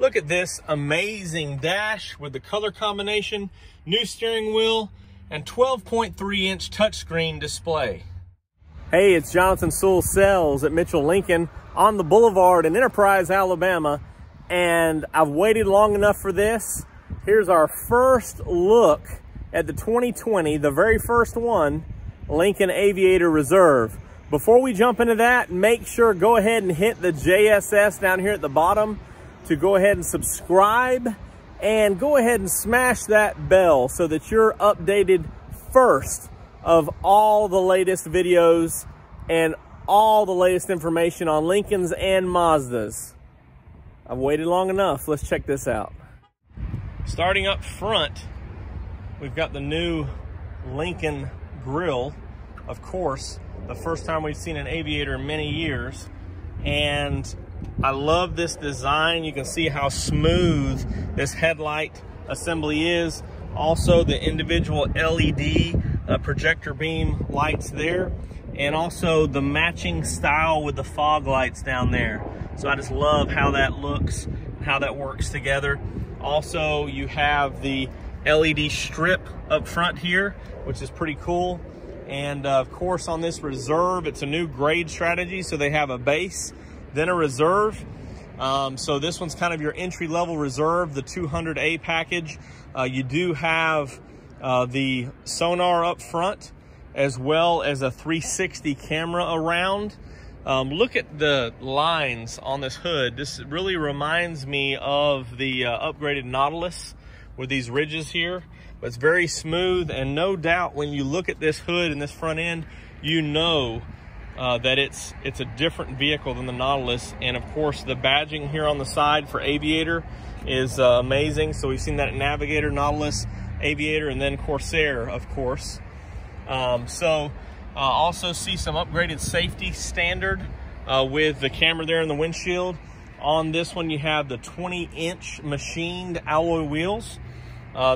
Look at this amazing dash with the color combination, new steering wheel, and 12.3-inch touchscreen display. Hey, it's Jonathan Sewell at Mitchell Lincoln on the Boulevard in Enterprise, Alabama, and I've waited long enough for this. Here's our first look at the 2020, the very first one, Lincoln Aviator Reserve. Before we jump into that, make sure go ahead and hit the JSS down here at the bottom to go ahead and subscribe, and go ahead and smash that bell so that you're updated first of all the latest videos and all the latest information on Lincolns and Mazdas. I've waited long enough. Let's check this out. Starting up front, we've got the new Lincoln grille, of course, the first time we've seen an Aviator in many years. And I love this design. You can see how smooth this headlight assembly is. Also the individual LED projector beam lights there, and also the matching style with the fog lights down there. So I just love how that looks and how that works together. Also, you have the LED strip up front here, which is pretty cool. And of course, on this Reserve, it's a new grade strategy. So they have a base, then a Reserve. So this one's kind of your entry-level Reserve, the 200A package. You do have the sonar up front, as well as a 360 camera around. Look at the lines on this hood. This really reminds me of the upgraded Nautilus with these ridges here. But it's very smooth, and no doubt when you look at this hood and this front end, you know that it's a different vehicle than the Nautilus. And of course, the badging here on the side for Aviator is amazing. So we've seen that Navigator, Nautilus, Aviator, and then Corsair, of course. Also see some upgraded safety standard with the camera there in the windshield. On this one, you have the 20-inch machined alloy wheels.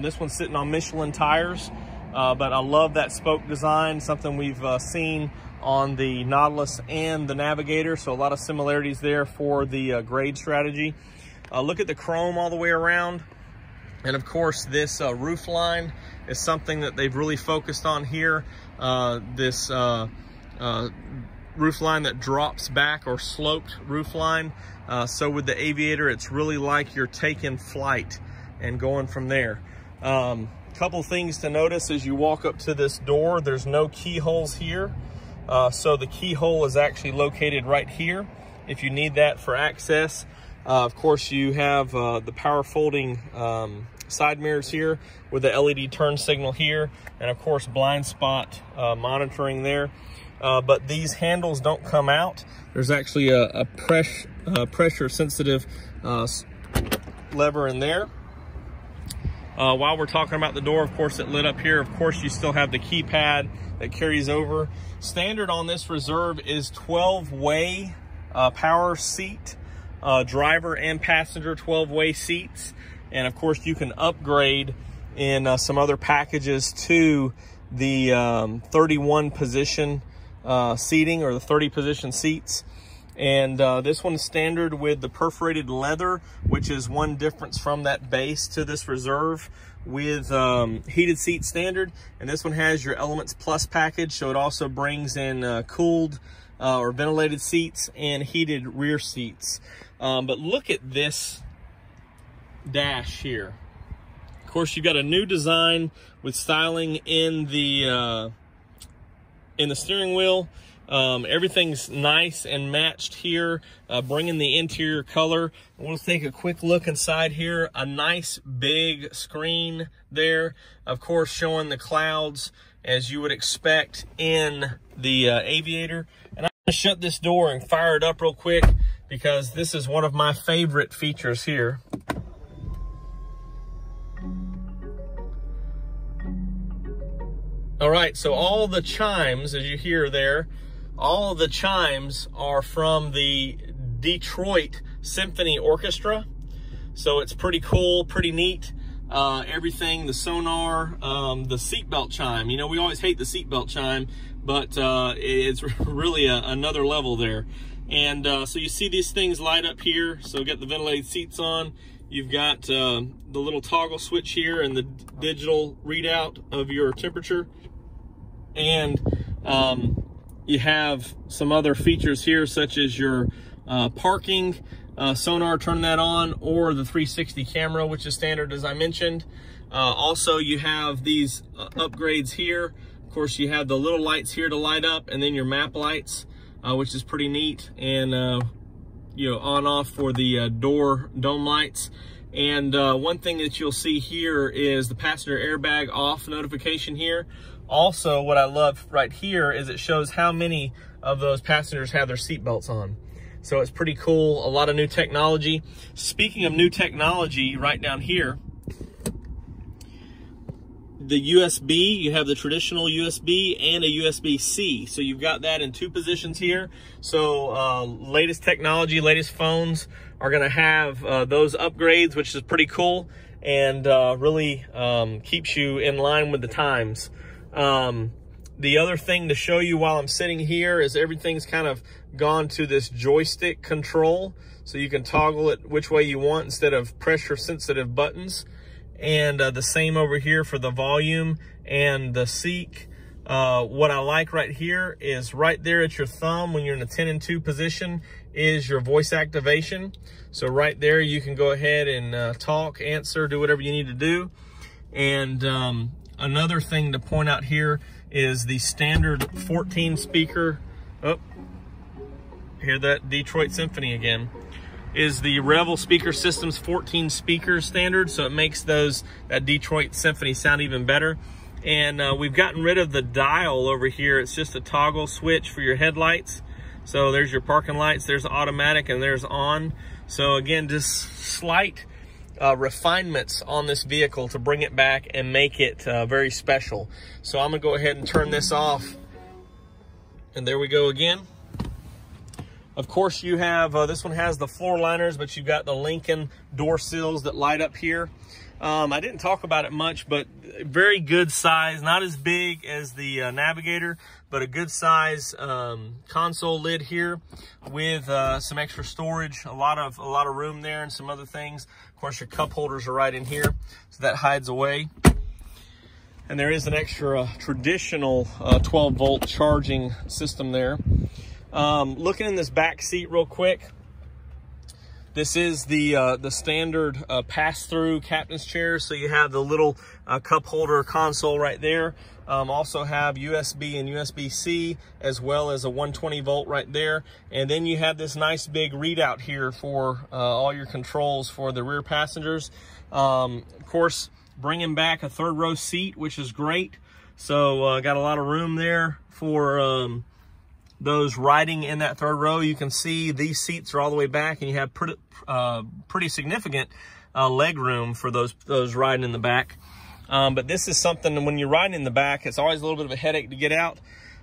This one's sitting on Michelin tires, but I love that spoke design, something we've seen on the Nautilus and the Navigator, so a lot of similarities there for the grade strategy. Look at the chrome all the way around. And of course, this roof line is something that they've really focused on here. This roof line that drops back, or sloped roof line. So with the Aviator, it's really like you're taking flight and going from there. Couple things to notice as you walk up to this door. There's no keyholes here. So the keyhole is actually located right here if you need that for access. Of course, you have the power folding side mirrors here with the LED turn signal here, and of course blind spot monitoring there. But these handles don't come out. There's actually a pressure sensitive lever in there. While we're talking about the door, of course, it lit up here. Of course, you still have the keypad that carries over. Standard on this Reserve is 12-way power seat, driver and passenger 12-way seats. And of course, you can upgrade in some other packages to the 31 position seating, or the 30 position seats. And this one is standard with the perforated leather, which is one difference from that base to this Reserve, with heated seat standard. And this one has your Elements Plus package, so it also brings in cooled or ventilated seats and heated rear seats. But look at this dash here. Of course, you've got a new design with styling in the steering wheel. Everything's nice and matched here, bringing the interior color. We'll take a quick look inside here. A nice big screen there, of course, showing the clouds as you would expect in the Aviator. And I'm gonna shut this door and fire it up real quick, because this is one of my favorite features here. All right, so all the chimes, as you hear there, all of the chimes are from the Detroit Symphony Orchestra. So it's pretty cool, pretty neat. Everything, the sonar, the seatbelt chime. You know, we always hate the seatbelt chime, but it's really another level there. And so you see these things light up here. So get the ventilated seats on. You've got the little toggle switch here and the digital readout of your temperature. And you have some other features here, such as your parking sonar, turn that on, or the 360 camera, which is standard, as I mentioned. Also, you have these upgrades here. Of course, you have the little lights here to light up, and then your map lights, which is pretty neat, and you know, on off for the dome lights. And one thing that you'll see here is the passenger airbag off notification here. Also, what I love right here is it shows how many of those passengers have their seatbelts on. So it's pretty cool, a lot of new technology. Speaking of new technology, right down here, the USB, you have the traditional USB and a USB-C. So you've got that in 2 positions here. So latest technology, latest phones are gonna have those upgrades, which is pretty cool, and really keeps you in line with the times. The other thing to show you while I'm sitting here is everything's kind of gone to this joystick control. So you can toggle it which way you want instead of pressure sensitive buttons. And the same over here for the volume and the seek. What I like right here is right there at your thumb when you're in a 10 and 2 position is your voice activation. So right there you can go ahead and talk, answer, do whatever you need to do. And another thing to point out here is the standard 14 speaker. Oh, hear that Detroit Symphony again. Is the Revel speaker system's 14 speaker standard, so it makes that Detroit Symphony sound even better. And we've gotten rid of the dial over here. It's just a toggle switch for your headlights. So there's your parking lights, there's automatic, and there's on. So again, just slight refinements on this vehicle to bring it back and make it very special. So I'm gonna go ahead and turn this off, and there we go again. Of course, you have this one has the floor liners, but you've got the Lincoln door sills that light up here. I didn't talk about it much, but very good size, not as big as the Navigator, but a good size console lid here with some extra storage, a lot of room there, and some other things. Of course, your cup holders are right in here, so that hides away. And there is an extra traditional 12-volt charging system there. Looking in this back seat real quick, this is the standard pass-through captain's chair. So you have the little cup holder console right there. Also have USB and USB-C, as well as a 120 volt right there. And then you have this nice big readout here for all your controls for the rear passengers. Of course, bringing back a 3rd row seat, which is great. So got a lot of room there for those riding in that 3rd row. You can see these seats are all the way back, and you have pretty significant leg room for those riding in the back. But this is something, when you're riding in the back, it's always a little bit of a headache to get out.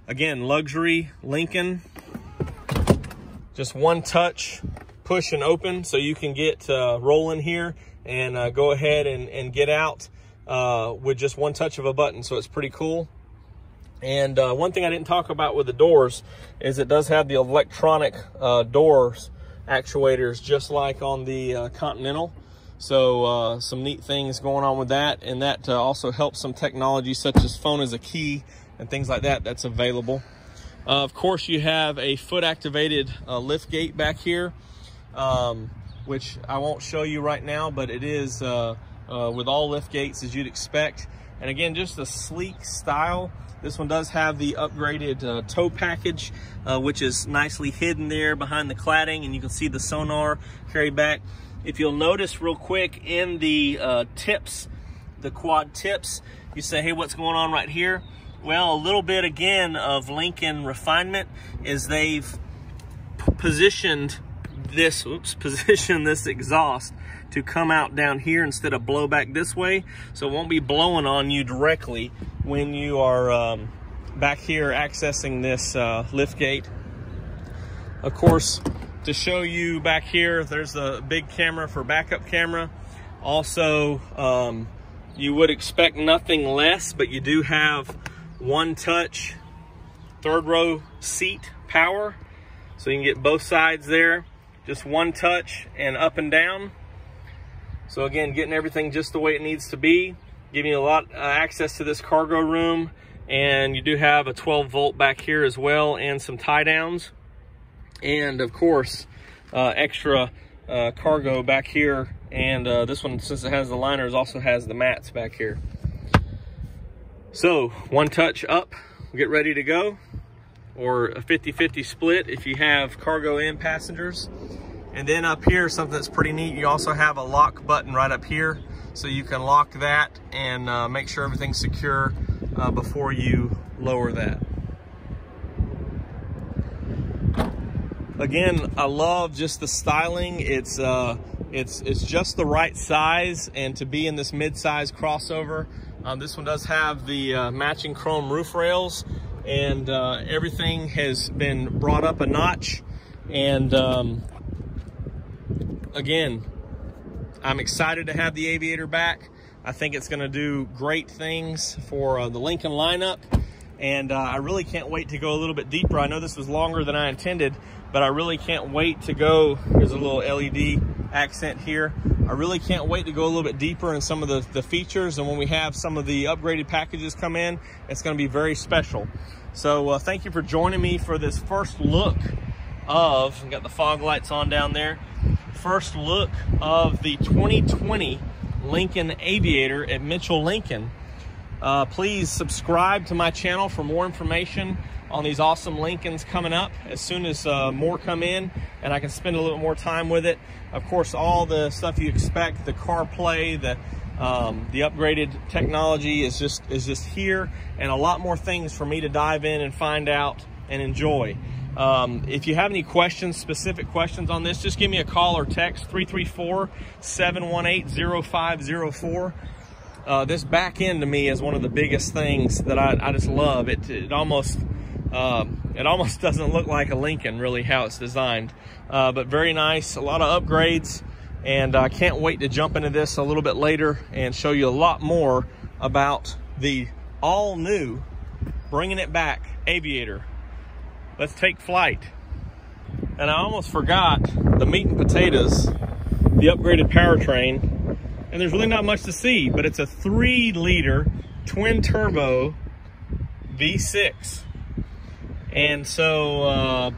Again, luxury Lincoln, just one touch, push and open, so you can get rolling here and go ahead and get out with just one touch of a button. So it's pretty cool. And one thing I didn't talk about with the doors is it does have the electronic doors actuators, just like on the Continental. So some neat things going on with that, and that also helps some technology such as phone as a key and things like that that's available. Of course, you have a foot activated liftgate back here, which I won't show you right now, but it is with all liftgates as you'd expect. And again, just a sleek style. This one does have the upgraded tow package, which is nicely hidden there behind the cladding, and you can see the sonar carried back. If you'll notice real quick in the tips, the quad tips, you say, hey, what's going on right here? Well, a little bit again of Lincoln refinement is they've positioned this exhaust to come out down here instead of blow back this way, so it won't be blowing on you directly when you are back here accessing this liftgate. Of course, to show you back here, there's a big camera for backup camera. Also, you would expect nothing less, but you do have one touch 3rd row seat power, so you can get both sides there, just one touch and up and down. So again, getting everything just the way it needs to be, giving you a lot access to this cargo room, and you do have a 12 volt back here as well, and some tie downs, and of course extra cargo back here. And this one, since it has the liners, also has the mats back here. So one touch up, get ready to go, or a 50-50 split if you have cargo and passengers. And then up here, something that's pretty neat, you also have a lock button right up here, so you can lock that and make sure everything's secure before you lower that. Again, I love just the styling. It's just the right size, and to be in this mid-size crossover. This one does have the matching chrome roof rails, and everything has been brought up a notch. And again, I'm excited to have the Aviator back. I think it's going to do great things for the Lincoln lineup, and I really can't wait to go a little bit deeper. I know this was longer than I intended, but I really can't wait to go. There's a little LED accent here. I really can't wait to go a little bit deeper in some of the features, and when we have some of the upgraded packages come in, it's going to be very special. So thank you for joining me for this first look of, got the fog lights on down there, first look of the 2020 Lincoln Aviator at Mitchell Lincoln. Please subscribe to my channel for more information on these awesome Lincolns coming up as soon as more come in and I can spend a little more time with it. Of course, all the stuff you expect, the CarPlay, the upgraded technology is just here, and a lot more things for me to dive in and find out and enjoy. If you have any questions, specific questions on this, just give me a call or text 334-718-0504. This back end to me is one of the biggest things that I just love. It almost doesn't look like a Lincoln, really, how it's designed, but very nice. A lot of upgrades, and I can't wait to jump into this a little bit later and show you a lot more about the all new, bringing it back Aviator. Let's take flight. And I almost forgot the meat and potatoes, the upgraded powertrain. And there's really not much to see, but it's a 3-liter twin turbo V6. And so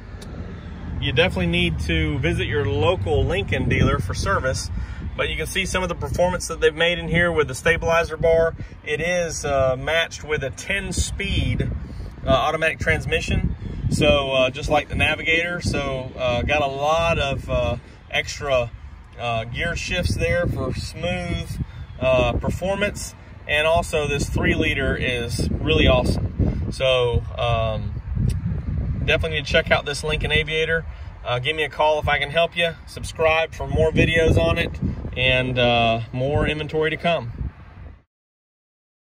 you definitely need to visit your local Lincoln dealer for service. But you can see some of the performance that they've made in here with the stabilizer bar. It is matched with a 10-speed automatic transmission. So just like the Navigator, so got a lot of extra gear shifts there for smooth performance, and also this 3-liter is really awesome. So definitely need to check out this Lincoln Aviator. Give me a call if I can help you. Subscribe for more videos on it, and more inventory to come.